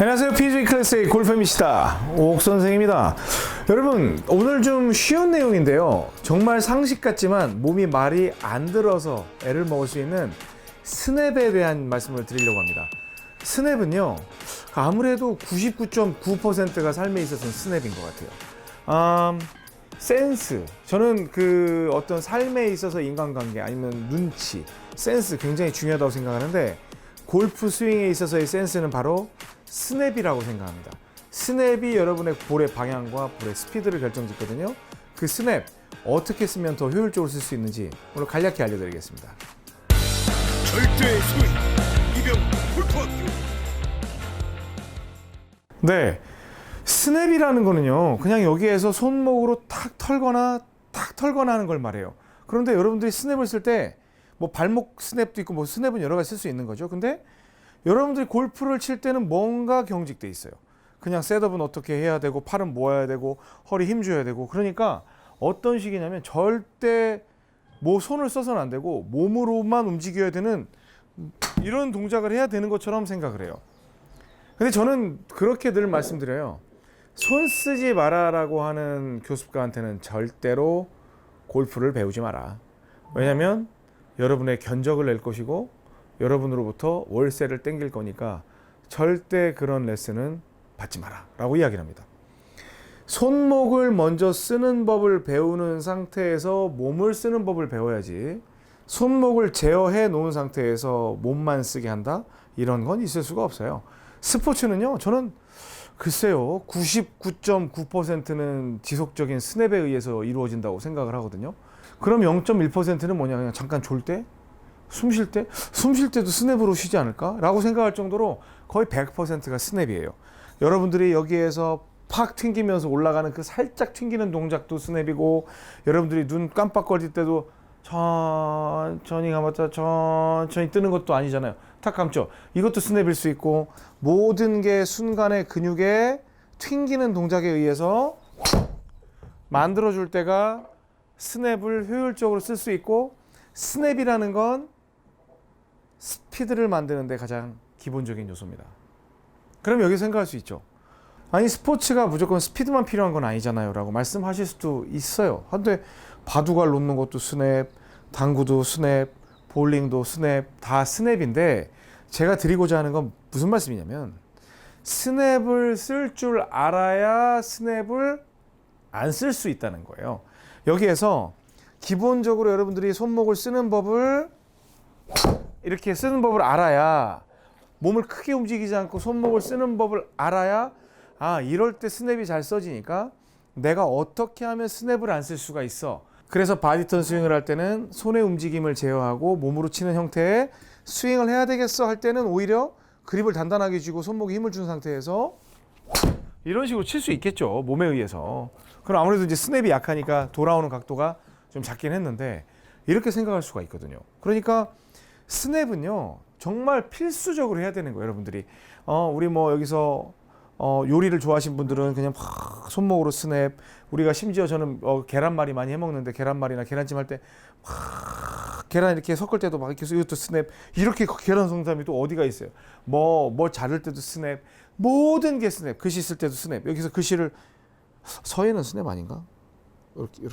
안녕하세요. PGA 클래스의 골프입니다. 옥 선생입니다. 여러분, 오늘 좀 쉬운 내용인데요. 정말 상식 같지만 몸이 말이 안 들어서 애를 먹을 수 있는 스냅에 대한 말씀을 드리려고 합니다. 스냅은요, 아무래도 99.9%가 삶에 있어서는 스냅인 것 같아요. 센스. 저는 그 어떤 삶에 있어서 인간관계 아니면 눈치, 센스 굉장히 중요하다고 생각하는데 골프 스윙에 있어서의 센스는 바로 스냅이라고 생각합니다. 스냅이 여러분의 볼의 방향과 볼의 스피드를 결정짓거든요. 그 스냅 어떻게 쓰면 더 효율적으로 쓸 수 있는지 오늘 간략히 알려드리겠습니다. 절대의 스윙 이병 골프학교. 네, 스냅이라는 거는요, 그냥 여기에서 손목으로 탁 털거나 하는 걸 말해요. 그런데 여러분들이 스냅을 쓸 때 뭐 발목 스냅도 있고 뭐 스냅은 여러 가지 쓸 수 있는 거죠. 근데 여러분들이 골프를 칠 때는 뭔가 경직돼 있어요. 그냥 셋업은 어떻게 해야 되고 팔은 모아야 되고 허리 힘 줘야 되고, 그러니까 어떤 식이냐면 절대 뭐 손을 써서는 안 되고 몸으로만 움직여야 되는 이런 동작을 해야 되는 것처럼 생각을 해요. 근데 저는 그렇게 늘 말씀드려요. 손 쓰지 마라라고 하는 교습가한테는 절대로 골프를 배우지 마라. 왜냐면 여러분의 견적을 낼 것이고 여러분으로부터 월세를 땡길 거니까 절대 그런 레슨은 받지 마라 라고 이야기를 합니다. 손목을 먼저 쓰는 법을 배우는 상태에서 몸을 쓰는 법을 배워야지, 손목을 제어해 놓은 상태에서 몸만 쓰게 한다? 이런 건 있을 수가 없어요. 스포츠는요, 저는 글쎄요, 99.9%는 지속적인 스냅에 의해서 이루어진다고 생각을 하거든요. 그럼 0.1%는 뭐냐, 그냥 잠깐 졸 때? 숨 쉴 때? 숨 쉴 때도 스냅으로 쉬지 않을까? 라고 생각할 정도로 거의 100%가 스냅이에요. 여러분들이 여기에서 팍 튕기면서 올라가는 그 살짝 튕기는 동작도 스냅이고, 여러분들이 눈 깜빡거릴 때도 천천히 감았다 천천히 뜨는 것도 아니잖아요. 탁 감죠. 이것도 스냅일 수 있고, 모든 게 순간의 근육의 튕기는 동작에 의해서 만들어줄 때가 스냅을 효율적으로 쓸 수 있고, 스냅이라는 건 스피드를 만드는 데 가장 기본적인 요소입니다. 그럼 여기 생각할 수 있죠. 아니, 스포츠가 무조건 스피드만 필요한 건 아니잖아요 라고 말씀하실 수도 있어요. 근데 바둑알 놓는 것도 스냅, 당구도 스냅, 볼링도 스냅, 다 스냅인데, 제가 드리고자 하는 건 무슨 말씀이냐면, 스냅을 쓸 줄 알아야 스냅을 안 쓸 수 있다는 거예요. 여기에서 기본적으로 여러분들이 손목을 쓰는 법을 이렇게 쓰는 법을 알아야, 몸을 크게 움직이지 않고 손목을 쓰는 법을 알아야, 아, 이럴 때 스냅이 잘 써지니까 내가 어떻게 하면 스냅을 안 쓸 수가 있어. 그래서 바디턴 스윙을 할 때는 손의 움직임을 제어하고 몸으로 치는 형태의 스윙을 해야 되겠어 할 때는 오히려 그립을 단단하게 쥐고 손목에 힘을 준 상태에서 이런 식으로 칠 수 있겠죠, 몸에 의해서. 그럼 아무래도 이제 스냅이 약하니까 돌아오는 각도가 좀 작긴 했는데, 이렇게 생각할 수가 있거든요. 그러니까 스냅은요, 정말 필수적으로 해야 되는 거예요. 여러분들이 우리 뭐 여기서 요리를 좋아하시는 분들은 그냥 막 손목으로 스냅, 우리가 심지어 저는 계란말이 많이 해먹는데 계란말이나 계란찜 할 때 막 계란 이렇게 섞을 때도 막 이렇게 이것도 스냅, 이렇게 계란 성삼이 또 어디가 있어요. 뭐 자를 때도 스냅, 모든 게 스냅, 글씨 쓸 때도 스냅. 여기서 글씨를 서예는 스냅 아닌가? 이렇게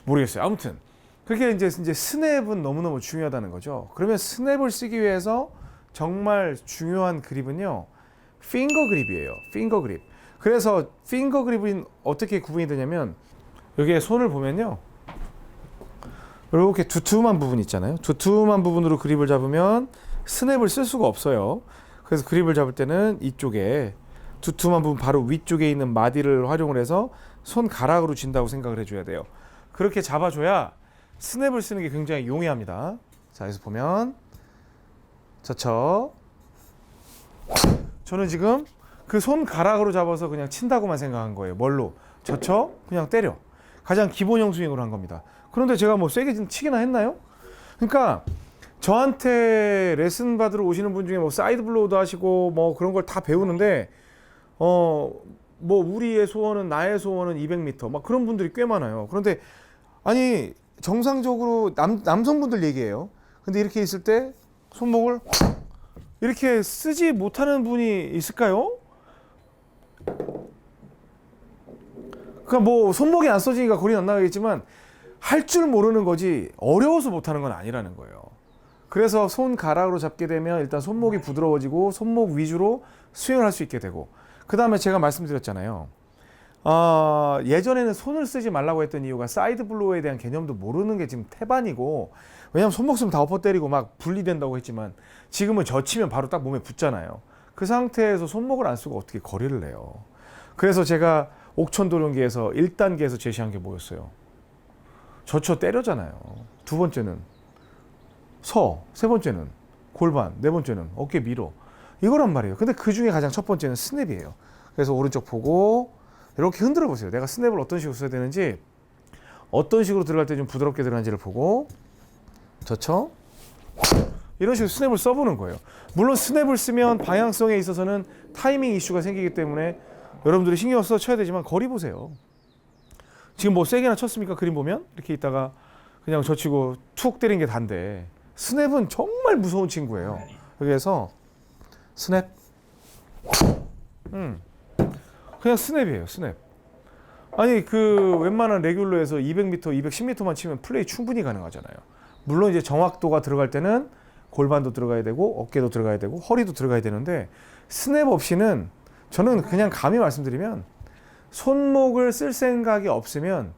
모르겠어요. 아무튼 그렇게 이제 스냅은 너무너무 중요하다는 거죠. 그러면 스냅을 쓰기 위해서 정말 중요한 그립은요, 핑거 그립이에요. 핑거 그립. 그래서 핑거 그립은 어떻게 구분이 되냐면, 여기에 손을 보면요, 이렇게 두툼한 부분 있잖아요. 두툼한 부분으로 그립을 잡으면 스냅을 쓸 수가 없어요. 그래서 그립을 잡을 때는 이쪽에 두툼한 부분 바로 위쪽에 있는 마디를 활용을 해서 손가락으로 쥔다고 생각을 해줘야 돼요. 그렇게 잡아줘야 스냅을 쓰는 게 굉장히 용이합니다. 자, 여기서 보면 저는 지금 그 손가락으로 잡아서 그냥 친다고만 생각한 거예요. 뭘로? 그냥 때려. 가장 기본형 스윙으로 한 겁니다. 그런데 제가 뭐 세게 치기나 했나요? 그러니까 저한테 레슨 받으러 오시는 분 중에 뭐 사이드 블로우도 하시고 뭐 그런 걸 다 배우는데, 뭐 우리의 소원은, 나의 소원은 200m 막 그런 분들이 꽤 많아요. 그런데 아니, 정상적으로 남성분들 얘기해요. 근데 이렇게 있을 때 손목을 이렇게 쓰지 못하는 분이 있을까요? 그러니까 뭐 손목이 안 써지니까 거리 안 나가겠지만 할 줄 모르는 거지 어려워서 못하는 건 아니라는 거예요. 그래서 손가락으로 잡게 되면 일단 손목이 부드러워지고 손목 위주로 스윙을 할 수 있게 되고, 그 다음에 제가 말씀드렸잖아요. 예전에는 손을 쓰지 말라고 했던 이유가 사이드 블로우에 대한 개념도 모르는 게 지금 태반이고, 왜냐면 손목 쓰면 다 엎어 때리고 막 분리된다고 했지만 지금은 젖히면 바로 딱 몸에 붙잖아요. 그 상태에서 손목을 안 쓰고 어떻게 거리를 내요. 그래서 제가 옥천도룡기에서 1단계에서 제시한 게 뭐였어요? 젖혀 때려잖아요. 두 번째는 세 번째는 골반, 네 번째는 어깨 밀어. 이거란 말이에요. 근데 그 중에 가장 첫 번째는 스냅이에요. 그래서 오른쪽 보고 이렇게 흔들어 보세요. 내가 스냅을 어떤 식으로 써야 되는지, 어떤 식으로 들어갈 때 좀 부드럽게 들어가는지를 보고 젖혀. 이런 식으로 스냅을 써보는 거예요. 물론 스냅을 쓰면 방향성에 있어서는 타이밍 이슈가 생기기 때문에 여러분들이 신경 써 쳐야 되지만 거리 보세요. 지금 뭐 세게나 쳤습니까? 그림 보면 이렇게 있다가 그냥 젖히고 툭 때린 게 단데, 스냅은 정말 무서운 친구예요. 여기에서 스냅, 그냥 스냅이에요. 스냅. 아니 그 웬만한 레귤러에서 200m, 210m만 치면 플레이 충분히 가능하잖아요. 물론 이제 정확도가 들어갈 때는 골반도 들어가야 되고 어깨도 들어가야 되고 허리도 들어가야 되는데, 스냅 없이는 저는 그냥 감히 말씀드리면 손목을 쓸 생각이 없으면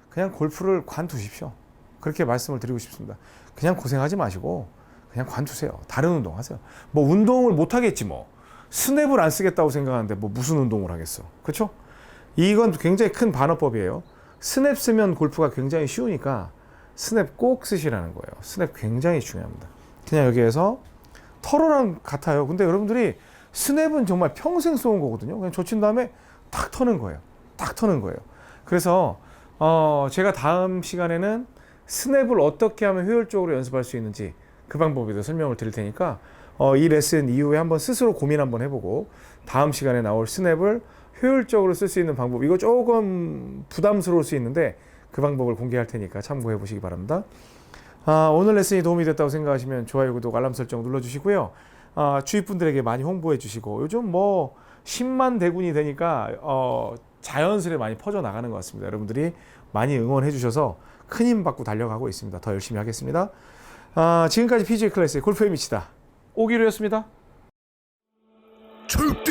그냥 골프를 관두십시오. 그렇게 말씀을 드리고 싶습니다. 그냥 고생하지 마시고 그냥 관두세요. 다른 운동 하세요. 뭐 운동을 못 하겠지 뭐. 스냅을 안 쓰겠다고 생각하는데 뭐 무슨 운동을 하겠어. 그렇죠? 이건 굉장히 큰 반어법이에요. 스냅 쓰면 골프가 굉장히 쉬우니까 스냅 꼭 쓰시라는 거예요. 스냅 굉장히 중요합니다. 그냥 여기에서 터로랑 같아요. 근데 여러분들이 스냅은 정말 평생 쏘는 거거든요. 그냥 젖힌 다음에 탁 터는 거예요. 딱 터는 거예요. 그래서 제가 다음 시간에는 스냅을 어떻게 하면 효율적으로 연습할 수 있는지 그 방법에 대해서 설명을 드릴 테니까 이 레슨 이후에 한번 스스로 고민 한번 해보고, 다음 시간에 나올 스냅을 효율적으로 쓸 수 있는 방법, 이거 조금 부담스러울 수 있는데 그 방법을 공개할 테니까 참고해 보시기 바랍니다. 오늘 레슨이 도움이 됐다고 생각하시면 좋아요, 구독, 알람 설정 눌러주시고요. 주위 분들에게 많이 홍보해 주시고, 요즘 뭐 10만 대군이 되니까 자연스레 많이 퍼져나가는 것 같습니다. 여러분들이 많이 응원해 주셔서 큰 힘 받고 달려가고 있습니다. 더 열심히 하겠습니다. 지금까지 PGA 클래스의 골프의 미치다 오기루였습니다. 절대